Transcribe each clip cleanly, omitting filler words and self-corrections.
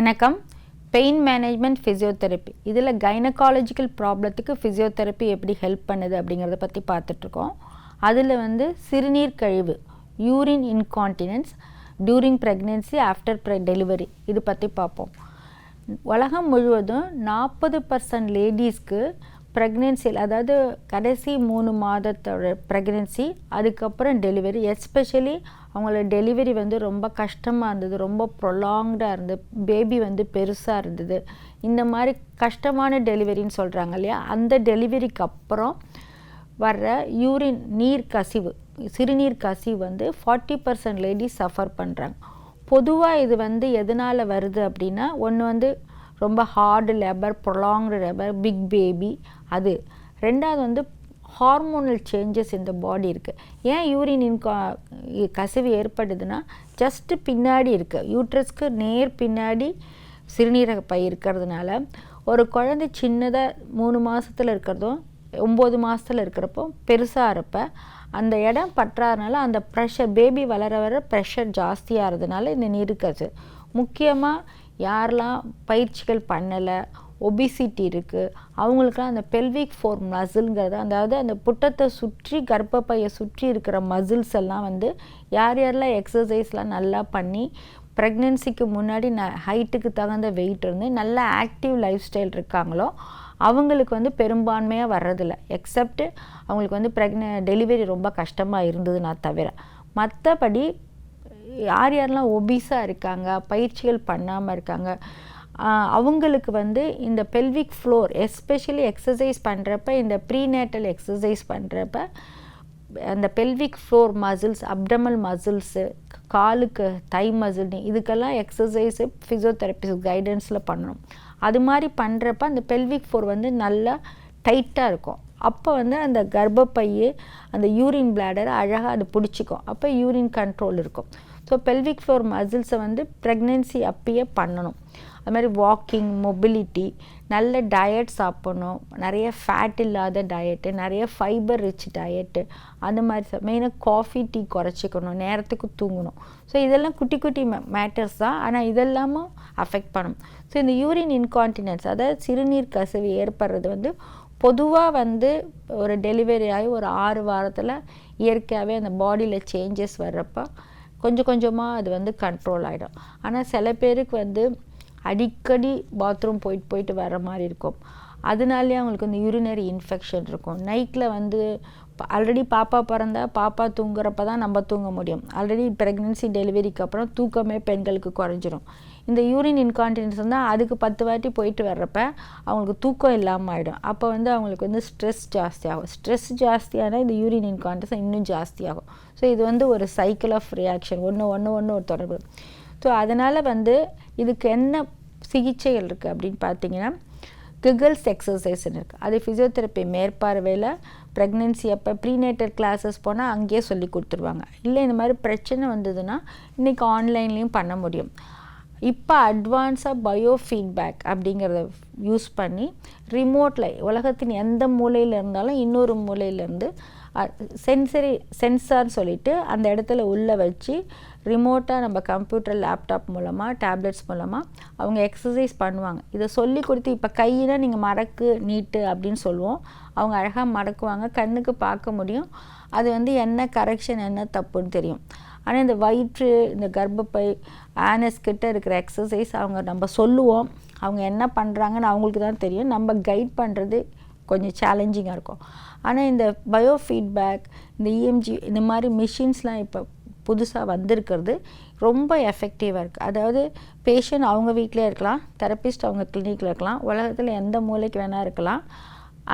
வணக்கம். Pain management physiotherapy இதில் gynaecological ப்ராப்ளத்துக்கு physiotherapy எப்படி ஹெல்ப் பண்ணுது அப்படிங்கிறத பற்றி பார்த்துட்ருக்கோம். அதில் சிறுநீர் கழிவு urine incontinence during pregnancy after delivery இது பற்றி பார்ப்போம். உலகம் முழுவதும் 40% லேடிஸ்க்கு ப்ரெக்னென்சியில், அதாவது கடைசி 3 மாதத்தோட ப்ரெக்னென்சி அதுக்கப்புறம் டெலிவரி, எஸ்பெஷலி அவங்களோட டெலிவரி ரொம்ப கஷ்டமாக இருந்தது, ரொம்ப ப்ரொலாங்டாக இருந்தது, பேபி பெருசாக இருந்தது, இந்த மாதிரி கஷ்டமான டெலிவரின்னு சொல்கிறாங்க இல்லையா, அந்த டெலிவரிக்கு அப்புறம் வர்ற யூரின் நீர் கசிவு, சிறுநீர் கசிவு 40% லேடிஸ் சஃபர் பண்ணுறாங்க. பொதுவாக இது எதனால் வருது அப்படின்னா, ஒன்று ரொம்ப hard labour, prolonged labour, big baby, அது. ரெண்டாவது ஹார்மோனல் சேஞ்சஸ் இந்த பாடி இருக்குது. ஏன் யூரின் கசிவு ஏற்படுதுன்னா, ஜஸ்ட்டு பின்னாடி இருக்குது, யூட்ரஸ்க்கு நேர் பின்னாடி சிறுநீரக பை இருக்கிறதுனால ஒரு குழந்தை சின்னதாக 3 மாதத்தில் இருக்கிறதும் 9 மாதத்தில் இருக்கிறப்போ பெருசாக இருப்ப அந்த இடம் பற்றாதனால அந்த ப்ரெஷர், பேபி வளர வர ப்ரெஷர் ஜாஸ்தியாகிறதுனால இந்த நீருக்கசு. முக்கியமாக யாரெல்லாம் பயிற்சிகள் பண்ணலை, ஒபிசிட்டி இருக்குது, அவங்களுக்குலாம் அந்த பெல்விக் ஃபோர் மசில்ங்கிறது, அதாவது அந்த புட்டத்தை சுற்றி கர்ப்பப்பையை சுற்றி இருக்கிற மசில்ஸ் எல்லாம் யார் யாரெல்லாம் எக்ஸசைஸ்லாம் நல்லா பண்ணி ப்ரெக்னென்சிக்கு முன்னாடி ஹைட்டுக்கு தகுந்த வெயிட் இருந்து நல்லா ஆக்டிவ் லைஃப் ஸ்டைல் இருக்காங்களோ அவங்களுக்கு பெரும்பான்மையாக வர்றதில்ல. எக்ஸப்ட் அவங்களுக்கு டெலிவரி ரொம்ப கஷ்டமாக இருந்ததுன்னா தவிர, மற்றபடி யார் யாரெல்லாம் ஒபிஸாக இருக்காங்க, பயிற்சிகள் பண்ணாமல் இருக்காங்க, அவங்களுக்கு இந்த பெல்விக் ஃப்ளோர், எஸ்பெஷலி எக்ஸசைஸ் பண்ணுறப்ப, இந்த ப்ரீநேட்டல் எக்ஸசைஸ் பண்ணுறப்ப அந்த பெல்விக் ஃப்ளோர் மசில்ஸ், அப்டமல் மசில்ஸு, காலுக்கு தை மசில், இதுக்கெல்லாம் எக்ஸசைஸு ஃபிசியோதெரபிஸ்ட் கைடன்ஸில் பண்ணணும். அது மாதிரி பண்ணுறப்ப அந்த பெல்விக் ஃப்ளோர் நல்லா டைட்டாக இருக்கும். அப்போ அந்த கர்ப்பப்பையை, அந்த யூரின் பிளாடரை அழகாக அது பிடிச்சிக்கும். அப்போ யூரின் கண்ட்ரோல் இருக்கும். ஸோ பெல்விக் ஃப்ளோர் மசில்ஸை ப்ரெக்னென்சி அப்பயே பண்ணணும். அது மாதிரி வாக்கிங், மொபிலிட்டி, நல்ல டயட் சாப்பிட்ணும், நிறைய ஃபேட் இல்லாத டயட்டு, நிறைய ஃபைபர் ரிச் டயட்டு, அந்த மாதிரி மெயினாக காஃபி டீ குறைச்சிக்கணும், நேரத்துக்கு தூங்கணும். ஸோ இதெல்லாம் குட்டி குட்டி மேட்டர்ஸ் தான், ஆனால் இதெல்லாமும் அஃபெக்ட் பண்ணும். ஸோ இந்த யூரின் இன்கான்டினன்ஸ், அதாவது சிறுநீர் கசிவு ஏற்படுறது பொதுவாக ஒரு டெலிவரி ஆகி ஒரு 6 வாரத்தில் இயற்கையாகவே அந்த பாடியில் சேஞ்சஸ் வர்றப்போ கொஞ்சம் கொஞ்சமாக அது கண்ட்ரோல் ஆகிடும். ஆனால் சில பேருக்கு அடிக்கடி பாத்ரூம் போயிட்டு வர மாதிரி இருக்கும். அதனாலே அவங்களுக்கு யூரினரி இன்ஃபெக்ஷன் இருக்கும். நைட்டில் ஆல்ரெடி பாப்பா பிறந்தா பாப்பா தூங்குறப்ப தான் நம்ம தூங்க முடியும். ஆல்ரெடி ப்ரெக்னென்சி டெலிவரிக்கு அப்புறம் தூக்கமே பெண்களுக்கு குறைஞ்சிரும். இந்த யூரின் இன்கான்டினன்ஸ் அதுக்கு 10 வாட்டி போயிட்டு வர்றப்ப அவங்களுக்கு தூக்கம் இல்லாமல் ஆகிடும். அப்போ அவங்களுக்கு ஸ்ட்ரெஸ் ஜாஸ்தியாகும். ஸ்ட்ரெஸ் ஜாஸ்தியான இந்த யூரின் இன்கான்டினன்ஸ் இன்னும் ஜாஸ்தியாகும். ஸோ இது ஒரு சைக்கிள் ஆஃப் ரியாக்ஷன், ஒன்று ஒரு தொடர்பு. ஸோ அதனால் இதுக்கு என்ன சிகிச்சைகள் இருக்குது அப்படின்னு பார்த்தீங்கன்னா, கிகல்ஸ் எக்ஸசைஸ்ன்னு இருக்குது. அது ஃபிசியோதெரப்பி மேற்பார்வையில் ப்ரெக்னென்சி அப்போ ப்ரீநேட்டல் கிளாஸஸ் போனால் அங்கேயே சொல்லி கொடுத்துருவாங்க. இல்லை இந்த மாதிரி பிரச்சனை வந்ததுன்னா இன்றைக்கி ஆன்லைன்லேயும் பண்ண முடியும். இப்போ அட்வான்ஸாக பயோ ஃபீட்பேக் அப்படிங்கிறத யூஸ் பண்ணி ரிமோட்டில் உலகத்தின் எந்த மூலையில் இருந்தாலும் இன்னொரு மூலையிலேருந்து சென்சார்னு சொல்லிவிட்டு அந்த இடத்துல உள்ளே வச்சு ரிமோட்டாக நம்ம கம்ப்யூட்டர், லேப்டாப் மூலமாக, டேப்லெட்ஸ் மூலமாக அவங்க எக்ஸசைஸ் பண்ணுவாங்க. இதை சொல்லி கொடுத்து, இப்போ கையினா நீங்கள் மடக்கு, நீட்டு அப்படின்னு சொல்லுவோம், அவங்க அழகாக மடக்குவாங்க, கண்ணுக்கு பார்க்க முடியும். அது என்ன கரெக்ஷன், என்ன தப்புன்னு தெரியும். ஆனால் இந்த வயிற்று, இந்த கர்ப்பப்பை, ஆனஸ் கிட்ட இருக்கிற எக்ஸசைஸ் நம்ம சொல்லுவோம், அவங்க என்ன பண்ணுறாங்கன்னு அவங்களுக்கு தான் தெரியும். நம்ம கைட் பண்ணுறது கொஞ்சம் சேலஞ்சிங்காக இருக்கும். ஆனால் இந்த பயோ ஃபீட்பேக், இந்த இஎம்ஜி, இந்த மாதிரி மிஷின்ஸ்லாம் இப்போ புதுசாக வந்திருக்கிறது ரொம்ப எஃபெக்டிவாக இருக்குது. அதாவது பேஷண்ட் அவங்க வீட்டிலே இருக்கலாம், தெரப்பிஸ்ட் அவங்க கிளினிக்கில் இருக்கலாம், உலகத்தில் எந்த மூலைக்கு வேணால் இருக்கலாம்.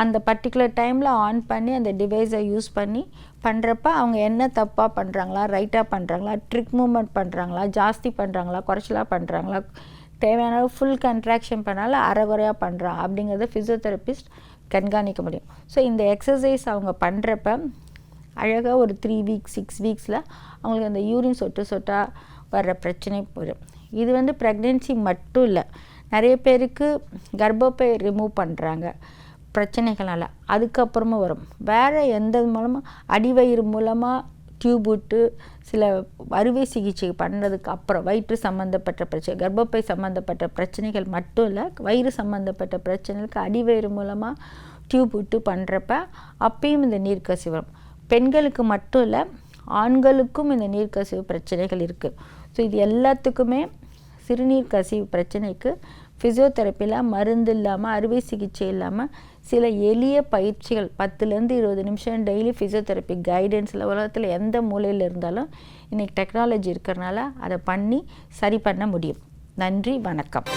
அந்த பர்டிகுலர் டைமில் ஆன் பண்ணி அந்த டிவைஸை யூஸ் பண்ணி பண்ணுறப்ப அவங்க என்ன தப்பாக பண்ணுறாங்களா, ரைட்டாக பண்ணுறாங்களா, ட்ரிக் மூமெண்ட் பண்ணுறாங்களா, ஜாஸ்தி பண்ணுறாங்களா, குறைச்சலாக பண்ணுறாங்களா, தேவையான ஃபுல் கன்ட்ராக்ஷன் பண்ணாலும் அரைகுறையாக பண்ணுறாங்க அப்படிங்கிறத ஃபிசியோதெரபிஸ்ட் கண்காணிக்க முடியும். ஸோ இந்த எக்ஸசைஸ் அவங்க பண்ணுறப்ப அழகாக ஒரு 3 வீக்ஸ் 6 வீக்ஸில் அவங்களுக்கு அந்த யூரின் சொட்டாக வர்ற பிரச்சனை போயிடும். இது ப்ரெக்னென்சி மட்டும் இல்லை, நிறைய பேருக்கு கர்ப்பப்பை ரிமூவ் பண்ணுறாங்க பிரச்சனைகளால், அதுக்கப்புறமா வரும். வேறு எந்த மூலமாக, அடிவயிறு மூலமாக டியூப் விட்டு சில அறுவை சிகிச்சை பண்ணுறதுக்கு அப்புறம் வயிற்று சம்மந்தப்பட்ட பிரச்சனை, கர்ப்பப்பை சம்மந்தப்பட்ட பிரச்சனைகள் மட்டும் இல்லை, வயிறு சம்மந்தப்பட்ட பிரச்சனைகளுக்கு அடிவயிறு மூலமாக டியூப் விட்டு பண்ணுறப்ப அப்பயும் இந்த நீர்க்கசிவு வரும். பெண்களுக்கு மட்டும் இல்லை, ஆண்களுக்கும் இந்த நீர்க்கசிவு பிரச்சனைகள் இருக்குது. ஸோ இது எல்லாத்துக்குமே சிறுநீர் கசிவு பிரச்சனைக்கு ஃபிசியோதெரப்பியில் மருந்து இல்லாமல், அறுவை சிகிச்சை இல்லாமல் சில எளிய பயிற்சிகள் 10லேருந்து 20 நிமிஷம் டெய்லி ஃபிசியோதெரப்பி கைடன்ஸில் உலகத்தில் எந்த மூலையில் இருந்தாலும் இன்றைக்கி டெக்னாலஜி இருக்கிறனால அதை பண்ணி சரி பண்ண முடியும். நன்றி, வணக்கம்.